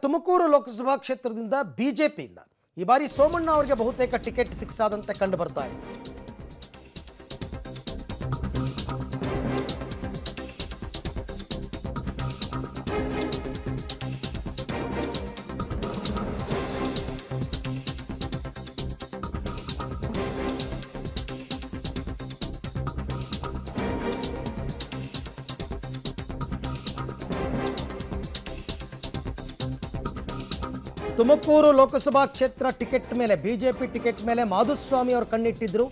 ತುಮಕೂರು ಲೋಕಸಭಾ ಕ್ಷೇತ್ರದಿಂದ ಬಿಜೆಪಿಯಿಂದ ಈ ಬಾರಿ ಸೋಮಣ್ಣ ಅವರಿಗೆ ಬಹುತೇಕ ಟಿಕೆಟ್ ಫಿಕ್ಸ್ ಆದಂತೆ ಕಂಡು ಬರ್ತಾ ಇದೆ. ತುಮಕೂರು ಲೋಕಸಭಾ ಕ್ಷೇತ್ರ ಟಿಕೆಟ್ ಮೇಲೆ ಬಿಜೆಪಿ ಟಿಕೆಟ್ ಮೇಲೆ ಮಾಧುಸ್ವಾಮಿ ಅವರು ಕಣ್ಣಿಟ್ಟಿದ್ರು.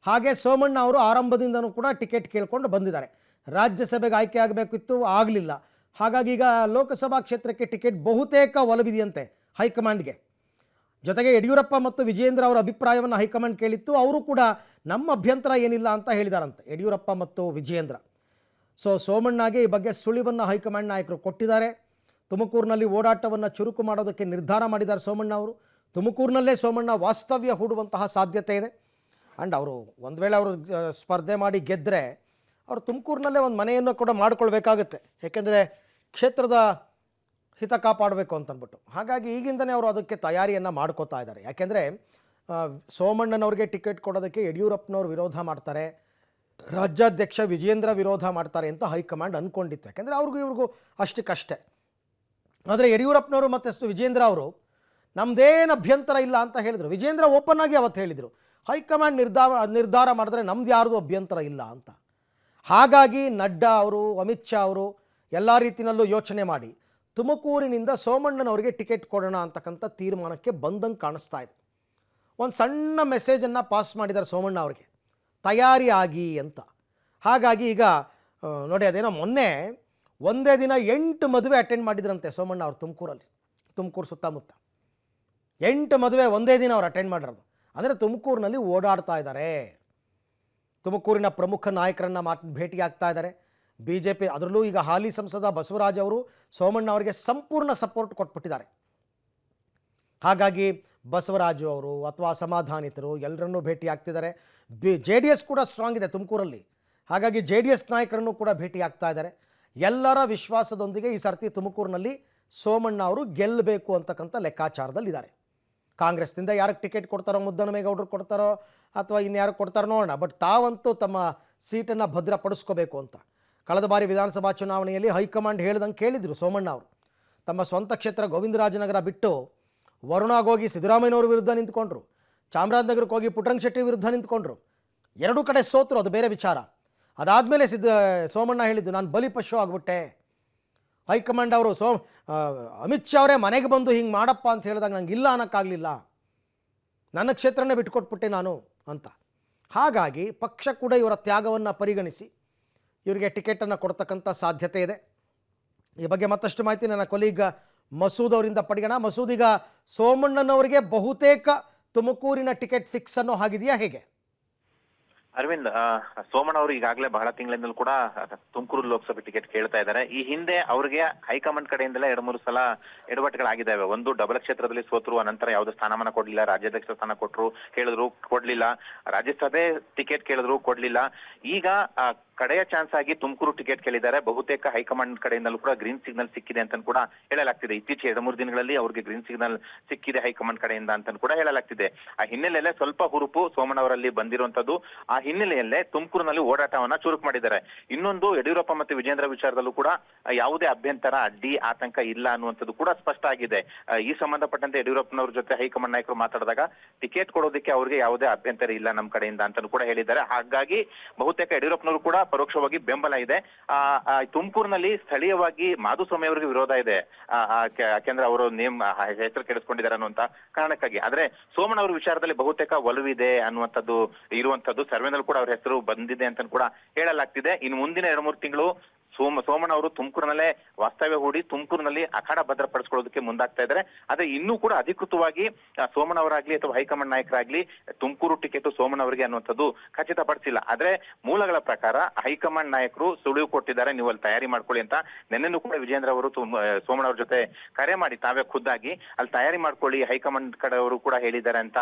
ಹಾಗೆ ಸೋಮಣ್ಣ ಅವರು ಆರಂಭದಿಂದನೂ ಕೂಡ ಟಿಕೆಟ್ ಕೇಳ್ಕೊಂಡು ಬಂದಿದ್ದಾರೆ. ರಾಜ್ಯಸಭೆಗೆ ಆಯ್ಕೆ ಆಗಬೇಕಿತ್ತು, ಆಗಲಿಲ್ಲ. ಹಾಗಾಗಿ ಈಗ ಲೋಕಸಭಾ ಕ್ಷೇತ್ರಕ್ಕೆ ಟಿಕೆಟ್ ಬಹುತೇಕ ಒಲವಿದೆಯಂತೆ ಹೈಕಮಾಂಡ್ಗೆ. ಜೊತೆಗೆ ಯಡಿಯೂರಪ್ಪ ಮತ್ತು ವಿಜೇಂದ್ರ ಅವರ ಅಭಿಪ್ರಾಯವನ್ನು ಹೈಕಮಾಂಡ್ ಕೇಳಿತ್ತು. ಅವರು ಕೂಡ ನಮ್ಮ ಅಭ್ಯಂತರ ಏನಿಲ್ಲ ಅಂತ ಹೇಳಿದಾರಂತೆ ಯಡಿಯೂರಪ್ಪ ಮತ್ತು ವಿಜೇಂದ್ರ. ಸೋಮಣ್ಣಗೆ ಈ ಬಗ್ಗೆ ಸುಳಿವನ್ನು ಹೈಕಮಾಂಡ್ ನಾಯಕರು ಕೊಟ್ಟಿದ್ದಾರೆ. ತುಮಕೂರಿನಲ್ಲಿ ಓಡಾಟವನ್ನು ಚುರುಕು ಮಾಡೋದಕ್ಕೆ ನಿರ್ಧಾರ ಮಾಡಿದ್ದಾರೆ ಸೋಮಣ್ಣ ಅವರು. ತುಮಕೂರಿನಲ್ಲೇ ಸೋಮಣ್ಣ ವಾಸ್ತವ್ಯ ಹೂಡುವಂತಹ ಸಾಧ್ಯತೆ ಇದೆ. ಆ್ಯಂಡ್ ಅವರು ಒಂದು ವೇಳೆ ಅವರು ಸ್ಪರ್ಧೆ ಮಾಡಿ ಗೆದ್ದರೆ ಅವರು ತುಮಕೂರಿನಲ್ಲೇ ಒಂದು ಮನೆಯನ್ನು ಕೂಡ ಮಾಡಿಕೊಳ್ಬೇಕಾಗುತ್ತೆ. ಏಕೆಂದರೆ ಕ್ಷೇತ್ರದ ಹಿತ ಕಾಪಾಡಬೇಕು ಅಂತಂದ್ಬಿಟ್ಟು. ಹಾಗಾಗಿ ಈಗಿಂದನೇ ಅವರು ಅದಕ್ಕೆ ತಯಾರಿಯನ್ನು ಮಾಡ್ಕೋತಾ ಇದ್ದಾರೆ. ಯಾಕೆಂದರೆ ಸೋಮಣ್ಣನವ್ರಿಗೆ ಟಿಕೆಟ್ ಕೊಡೋದಕ್ಕೆ ಯಡಿಯೂರಪ್ಪನವ್ರು ವಿರೋಧ ಮಾಡ್ತಾರೆ, ರಾಜ್ಯಾಧ್ಯಕ್ಷ ವಿಜೇಂದ್ರ ವಿರೋಧ ಮಾಡ್ತಾರೆ ಅಂತ ಹೈಕಮಾಂಡ್ ಅಂದ್ಕೊಂಡಿತ್ತು. ಯಾಕೆಂದರೆ ಇವ್ರಿಗೂ ಅಷ್ಟಕ್ಕಷ್ಟೇ. ಆದರೆ ಯಡಿಯೂರಪ್ಪನವರು ಮತ್ತು ವಿಜೇಂದ್ರ ಅವರು ನಮ್ಮದೇನು ಅಭ್ಯಂತರ ಇಲ್ಲ ಅಂತ ಹೇಳಿದರು. ವಿಜೇಂದ್ರ ಓಪನ್ ಆಗಿ ಅವತ್ತು ಹೇಳಿದರು, ಹೈಕಮಾಂಡ್ ನಿರ್ಧಾರ ಮಾಡಿದ್ರೆ ನಮ್ದು ಯಾರ್ದು ಅಭ್ಯಂತರ ಇಲ್ಲ ಅಂತ. ಹಾಗಾಗಿ ನಡ್ಡಾ ಅವರು, ಅಮಿತ್ ಶಾ ಅವರು ಎಲ್ಲ ರೀತಿಯಲ್ಲೂ ಯೋಚನೆ ಮಾಡಿ ತುಮಕೂರಿನಿಂದ ಸೋಮಣ್ಣನವರಿಗೆ ಟಿಕೆಟ್ ಕೊಡೋಣ ಅಂತಕ್ಕಂಥ ತೀರ್ಮಾನಕ್ಕೆ ಬಂದಂಗೆ ಕಾಣಿಸ್ತಾ ಇದೆ. ಒಂದು ಸಣ್ಣ ಮೆಸೇಜನ್ನು ಪಾಸ್ ಮಾಡಿದ್ದಾರೆ ಸೋಮಣ್ಣ ಅವರಿಗೆ, ತಯಾರಿ ಆಗಿ ಅಂತ. ಹಾಗಾಗಿ ಈಗ ನೋಡಿ, ಅದೇನೋ ಮೊನ್ನೆ ಒಂದೇ ದಿನ 8 ಮದುವೆ ಅಟೆಂಡ್ ಮಾಡಿದ್ರಂತೆ ಸೋಮಣ್ಣ ಅವರು ತುಮಕೂರಲ್ಲಿ. ತುಮಕೂರು ಸುತ್ತಮುತ್ತ 8 ಮದುವೆ ಒಂದೇ ದಿನ ಅವ್ರು ಅಟೆಂಡ್ ಮಾಡಿರೋದು. ಅಂದರೆ ತುಮಕೂರಿನಲ್ಲಿ ಓಡಾಡ್ತಾ ಇದ್ದಾರೆ. ತುಮಕೂರಿನ ಪ್ರಮುಖ ನಾಯಕರನ್ನು ಭೇಟಿ ಆಗ್ತಾ ಇದ್ದಾರೆ. ಬಿಜೆಪಿ ಅದರಲ್ಲೂ ಈಗ ಹಾಲಿ ಸಂಸದ ಬಸವರಾಜ್ ಅವರು ಸೋಮಣ್ಣ ಅವರಿಗೆ ಸಂಪೂರ್ಣ ಸಪೋರ್ಟ್ ಕೊಟ್ಬಿಟ್ಟಿದ್ದಾರೆ. ಹಾಗಾಗಿ ಬಸವರಾಜು ಅವರು ಅಥವಾ ಅಸಮಾಧಾನಿತರು ಎಲ್ಲರನ್ನೂ ಭೇಟಿ ಆಗ್ತಿದ್ದಾರೆ. JDS ಕೂಡ ಸ್ಟ್ರಾಂಗ್ ಇದೆ ತುಮಕೂರಲ್ಲಿ. ಹಾಗಾಗಿ JDS ನಾಯಕರನ್ನು ಕೂಡ ಭೇಟಿ ಆಗ್ತಾ ಇದ್ದಾರೆ. ಎಲ್ಲರ ವಿಶ್ವಾಸದೊಂದಿಗೆ ಈ ಸರ್ತಿ ತುಮಕೂರಿನಲ್ಲಿ ಸೋಮಣ್ಣ ಅವರು ಗೆಲ್ಲಬೇಕು ಅಂತಕ್ಕಂಥ ಲೆಕ್ಕಾಚಾರದಲ್ಲಿದ್ದಾರೆ. ಕಾಂಗ್ರೆಸ್ನಿಂದ ಯಾರಿಗೆ ಟಿಕೆಟ್ ಕೊಡ್ತಾರೋ, ಮುದ್ದನಮೇಗೌಡರು ಕೊಡ್ತಾರೋ ಅಥವಾ ಇನ್ಯಾರು ಕೊಡ್ತಾರೋ ನೋಡೋಣ. ಬಟ್ ತಾವಂತೂ ತಮ್ಮ ಸೀಟನ್ನು ಭದ್ರಪಡಿಸ್ಕೋಬೇಕು ಅಂತ ಕಳೆದ ಬಾರಿ ವಿಧಾನಸಭಾ ಚುನಾವಣೆಯಲ್ಲಿ ಹೈಕಮಾಂಡ್ ಹೇಳ್ದಂಗೆ ಕೇಳಿದರು ಸೋಮಣ್ಣ ಅವರು. ತಮ್ಮ ಸ್ವಂತ ಕ್ಷೇತ್ರ ಗೋವಿಂದರಾಜನಗರ ಬಿಟ್ಟು ವರುಣಾಗೋಗಿ ಸಿದ್ದರಾಮಯ್ಯನವ್ರ ವಿರುದ್ಧ ನಿಂತ್ಕೊಂಡ್ರು, ಚಾಮರಾಜನಗರಕ್ಕೆ ಹೋಗಿ ಪುಟ್ಟರಂಗ ಶೆಟ್ಟಿ ವಿರುದ್ಧ ನಿಂತ್ಕೊಂಡ್ರು. ಎರಡೂ ಕಡೆ ಸೋತರು, ಅದು ಬೇರೆ ವಿಚಾರ. ಅದಾದಮೇಲೆ ಸೋಮಣ್ಣ ಹೇಳಿದ್ದು, ನಾನು ಬಲಿಪಶು ಆಗ್ಬಿಟ್ಟೆ. ಹೈಕಮಾಂಡ್ ಅವರು ಅಮಿತ್ ಶಾ ಅವರೇ ಮನೆಗೆ ಬಂದು ಹಿಂಗೆ ಮಾಡಪ್ಪ ಅಂತ ಹೇಳಿದಾಗ ನಂಗೆ ಇಲ್ಲ ಅನ್ನೋಕ್ಕಾಗಲಿಲ್ಲ, ನನ್ನ ಕ್ಷೇತ್ರನೇ ಬಿಟ್ಕೊಟ್ಬಿಟ್ಟೆ ನಾನು ಅಂತ. ಹಾಗಾಗಿ ಪಕ್ಷ ಕೂಡ ಇವರ ತ್ಯಾಗವನ್ನು ಪರಿಗಣಿಸಿ ಇವರಿಗೆ ಟಿಕೆಟನ್ನು ಕೊಡ್ತಕ್ಕಂಥ ಸಾಧ್ಯತೆ ಇದೆ. ಈ ಬಗ್ಗೆ ಮತ್ತಷ್ಟು ಮಾಹಿತಿ ನನ್ನ ಕೊಲೀಗ್ ಮಸೂದ್ ಅವರಿಂದ ಪಡೆಯೋಣ. ಮಸೂದ್, ಈಗ ಸೋಮಣ್ಣನವರಿಗೆ ಬಹುತೇಕ ತುಮಕೂರಿನ ಟಿಕೆಟ್ ಫಿಕ್ಸ್ ಅನ್ನೋ ಹಾಗಿದೆಯಾ, ಹೇಗೆ? ಅರವಿಂದ್, ಸೋಮಣ್ಣ ಅವರು ಈಗಾಗಲೇ ಬಹಳ ತಿಂಗಳಿಂದಲೂ ಕೂಡ ತುಮಕೂರು ಲೋಕಸಭೆ ಟಿಕೆಟ್ ಕೇಳ್ತಾ ಇದ್ದಾರೆ. ಈ ಹಿಂದೆ ಅವರಿಗೆ ಹೈಕಮಾಂಡ್ ಕಡೆಯಿಂದಲೇ 2-3 ಸಲ ಎಡವಟ್ಟುಗಳಾಗಿದ್ದಾವೆ. ಒಂದು, ಡಬಲ್ ಕ್ಷೇತ್ರದಲ್ಲಿ ಸೋತರು, ಅನಂತರ ಯಾವುದೇ ಸ್ಥಾನಮಾನ ಕೊಡ್ಲಿಲ್ಲ. ರಾಜ್ಯಾಧ್ಯಕ್ಷ ಸ್ಥಾನ ಕೇಳಿದ್ರು ಕೊಡ್ಲಿಲ್ಲ. ರಾಜ್ಯಸಭೆ ಟಿಕೆಟ್ ಕೇಳಿದ್ರು ಕೊಡ್ಲಿಲ್ಲ. ಈಗ ಕಡೆಯ ಚಾನ್ಸ್ ಆಗಿ ತುಮಕೂರು ಟಿಕೆಟ್ ಕೇಳಿದ್ದಾರೆ. ಬಹುತೇಕ ಹೈಕಮಾಂಡ್ ಕಡೆಯಿಂದಲೂ ಕೂಡ ಗ್ರೀನ್ ಸಿಗ್ನಲ್ ಸಿಕ್ಕಿದೆ ಅಂತ ಕೂಡ ಹೇಳಲಾಗ್ತಿದೆ. ಇತ್ತೀಚೆಗೆ 2-3 ದಿನಗಳಲ್ಲಿ ಅವ್ರಿಗೆ ಗ್ರೀನ್ ಸಿಗ್ನಲ್ ಸಿಕ್ಕಿದೆ ಹೈಕಮಾಂಡ್ ಕಡೆಯಿಂದ ಅಂತ ಕೂಡ ಹೇಳಲಾಗ್ತಿದೆ. ಆ ಹಿನ್ನೆಲೆಯಲ್ಲೇ ಸ್ವಲ್ಪ ಹುರುಪು ಸೋಮಣ್ಣ ಅವರಲ್ಲಿ ಬಂದಿರುವಂತದ್ದು. ಆ ಹಿನ್ನೆಲೆಯಲ್ಲೇ ತುಮಕೂರಿನಲ್ಲಿ ಓಡಾಟವನ್ನ ಚುರುಕು ಮಾಡಿದ್ದಾರೆ. ಇನ್ನೊಂದು, ಯಡಿಯೂರಪ್ಪ ಮತ್ತು ವಿಜೇಂದ್ರ ವಿಚಾರದಲ್ಲೂ ಕೂಡ ಯಾವುದೇ ಅಭ್ಯಂತರ, ಅಡ್ಡಿ, ಆತಂಕ ಇಲ್ಲ ಅನ್ನುವಂಥದ್ದು ಕೂಡ ಸ್ಪಷ್ಟ ಆಗಿದೆ. ಈ ಸಂಬಂಧಪಟ್ಟಂತೆ ಯಡಿಯೂರಪ್ಪನವ್ರ ಜೊತೆ ಹೈಕಮಾಂಡ್ ನಾಯಕರು ಮಾತಾಡಿದಾಗ ಟಿಕೆಟ್ ಕೊಡೋದಕ್ಕೆ ಅವ್ರಿಗೆ ಯಾವುದೇ ಅಭ್ಯಂತರ ಇಲ್ಲ ನಮ್ಮ ಕಡೆಯಿಂದ ಅಂತ ಕೂಡ ಹೇಳಿದ್ದಾರೆ. ಹಾಗಾಗಿ ಬಹುತೇಕ ಯಡಿಯೂರಪ್ಪನವರು ಕೂಡ ಪರೋಕ್ಷವಾಗಿ ಬೆಂಬಲ ಇದೆ. ತುಮಕೂರಿನಲ್ಲಿ ಸ್ಥಳೀಯವಾಗಿ ಮಾಧುಸ್ವಾಮಿ ಅವರಿಗೆ ವಿರೋಧ ಇದೆ. ಯಾಕೆಂದ್ರೆ ಅವರು ಹೆಸರು ಕೆಡಿಸ್ಕೊಂಡಿದ್ದಾರೆ ಅನ್ನುವಂತ ಕಾರಣಕ್ಕಾಗಿ. ಆದ್ರೆ ಸೋಮಣ್ಣ ಅವರ ವಿಚಾರದಲ್ಲಿ ಬಹುತೇಕ ಒಲವಿದೆ ಅನ್ನುವಂಥದ್ದು ಇರುವಂತದ್ದು. ಸರ್ವೆನಲ್ಲಿ ಕೂಡ ಅವ್ರ ಹೆಸರು ಬಂದಿದೆ ಅಂತ ಕೂಡ ಹೇಳಲಾಗ್ತಿದೆ. ಇನ್ನು ಮುಂದಿನ 2-3 ತಿಂಗಳು ಸೋಮಣ್ಣ ಅವರು ತುಮಕೂರಿನಲ್ಲೇ ವಾಸ್ತವ್ಯ ಹೂಡಿ ತುಮಕೂರಿನಲ್ಲಿ ಅಖಾಡ ಭದ್ರಪಡಿಸಿಕೊಳ್ಳೋದಕ್ಕೆ ಮುಂದಾಗ್ತಾ ಇದ್ದಾರೆ. ಆದ್ರೆ ಇನ್ನೂ ಕೂಡ ಅಧಿಕೃತವಾಗಿ ಸೋಮಣ್ಣ ಅವರಾಗ್ಲಿ ಅಥವಾ ಹೈಕಮಾಂಡ್ ನಾಯಕರಾಗ್ಲಿ ತುಮಕೂರು ಟಿಕೆಟ್ ಸೋಮಣ್ಣ ಅವರಿಗೆ ಅನ್ನುವಂಥದ್ದು ಖಚಿತಪಡಿಸಿಲ್ಲ. ಆದ್ರೆ ಮೂಲಗಳ ಪ್ರಕಾರ ಹೈಕಮಾಂಡ್ ನಾಯಕರು ಸುಳಿವು ಕೊಟ್ಟಿದ್ದಾರೆ, ನೀವು ಅಲ್ಲಿ ತಯಾರಿ ಮಾಡ್ಕೊಳ್ಳಿ ಅಂತ. ನಿನ್ನೆನೂ ಕೂಡ ವಿಜೇಂದ್ರ ಅವರು ಸೋಮಣ್ಣ ಅವ್ರ ಜೊತೆ ಕರೆ ಮಾಡಿ ತಾವೇ ಖುದ್ದಾಗಿ ಅಲ್ಲಿ ತಯಾರಿ ಮಾಡ್ಕೊಳ್ಳಿ, ಹೈಕಮಾಂಡ್ ಕಡೆಯವರು ಕೂಡ ಹೇಳಿದ್ದಾರೆ ಅಂತ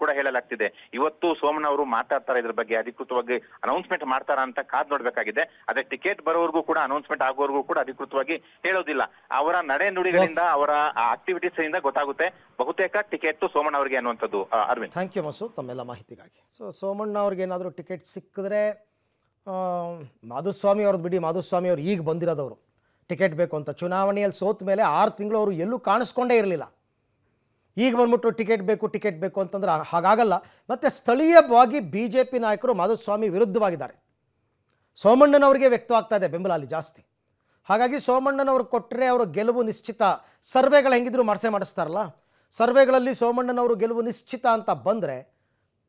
ಕೂಡ ಹೇಳಲಾಗ್ತಿದೆ. ಇವತ್ತು ಸೋಮಣ್ಣ ಅವರು ಮಾತಾಡ್ತಾರೆ, ಇದ್ರ ಬಗ್ಗೆ ಅಧಿಕೃತವಾಗಿ ಅನೌನ್ಸ್ಮೆಂಟ್ ಮಾಡ್ತಾರ ಅಂತ ಕಾದ್ ನೋಡ್ಬೇಕಾಗಿದೆ. ಅದೇ ಟಿಕೆಟ್ ಬರೋವರೆಗೂ ಕೂಡ, ಅನೌನ್ಸ್ಮೆಂಟ್ ಆಗೋವರೆಗೂ ಕೂಡ ಅಧಿಕೃತವಾಗಿ ಹೇಳೋದಿಲ್ಲ. ಅವರ ನಡೆ ನುಡಿಗಳಿಂದ, ಅವರ ಆಕ್ಟಿವಿಟೀಸ್ ಇಂದ ಗೊತ್ತಾಗುತ್ತೆ ಬಹುತೇಕ ಟಿಕೆಟ್ ಸೋಮಣ್ಣ ಅವರಿಗೆ ಅನ್ನುವಂಥದ್ದು. ಅರವಿಂದ್, ಥ್ಯಾಂಕ್ ಯು ಮಸೂದ್ ತಮ್ಮೆಲ್ಲ ಮಾಹಿತಿಗಾಗಿ. ಸೊ ಸೋಮಣ್ಣ ಅವ್ರಿಗೆ ಏನಾದರೂ ಟಿಕೆಟ್ ಸಿಕ್ಕಿದ್ರೆ, ಮಾಧುಸ್ವಾಮಿ ಅವ್ರದ್ದು ಬಿಡಿ, ಮಾಧುಸ್ವಾಮಿ ಅವ್ರು ಈಗ ಬಂದಿರೋದವರು ಟಿಕೆಟ್ ಬೇಕು ಅಂತ. ಚುನಾವಣೆಯಲ್ಲಿ ಸೋತ ಮೇಲೆ 6 ತಿಂಗಳು ಅವರು ಎಲ್ಲೂ ಕಾಣಿಸ್ಕೊಂಡೇ ಇರಲಿಲ್ಲ. ಈಗ ಬಂದ್ಬಿಟ್ಟು ಟಿಕೆಟ್ ಬೇಕು ಅಂತಂದ್ರೆ ಹಾಗಾಗಲ್ಲ. ಮತ್ತು ಸ್ಥಳೀಯವಾಗಿ ಬಿ ಜೆ ಪಿ ನಾಯಕರು ಮಾಧುಸ್ವಾಮಿ ವಿರುದ್ಧವಾಗಿದ್ದಾರೆ. ಸೋಮಣ್ಣನವರಿಗೆ ವ್ಯಕ್ತವಾಗ್ತಾ ಇದೆ ಬೆಂಬಲ ಅಲ್ಲಿ ಜಾಸ್ತಿ. ಹಾಗಾಗಿ ಸೋಮಣ್ಣನವ್ರು ಕೊಟ್ಟರೆ ಅವರು ಗೆಲುವು ನಿಶ್ಚಿತ. ಸರ್ವೆಗಳು ಹೆಂಗಿದ್ರು ಮಾಡಿಸ್ತಾರಲ್ಲ, ಸರ್ವೆಗಳಲ್ಲಿ ಸೋಮಣ್ಣನವರು ಗೆಲುವು ನಿಶ್ಚಿತ ಅಂತ ಬಂದರೆ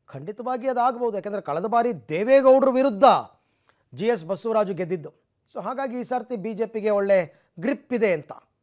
ಖಂಡಿತವಾಗಿ ಅದಾಗ್ಬೋದು. ಯಾಕೆಂದರೆ ಕಳೆದ ಬಾರಿ ದೇವೇಗೌಡರ ವಿರುದ್ಧ GS ಬಸವರಾಜು ಗೆದ್ದಿದ್ದು. ಸೊ ಹಾಗಾಗಿ ಈ ಸರ್ತಿ ಬಿ ಜೆ ಪಿಗೆ ಒಳ್ಳೆ ಗ್ರಿಪ್ ಇದೆ ಅಂತ.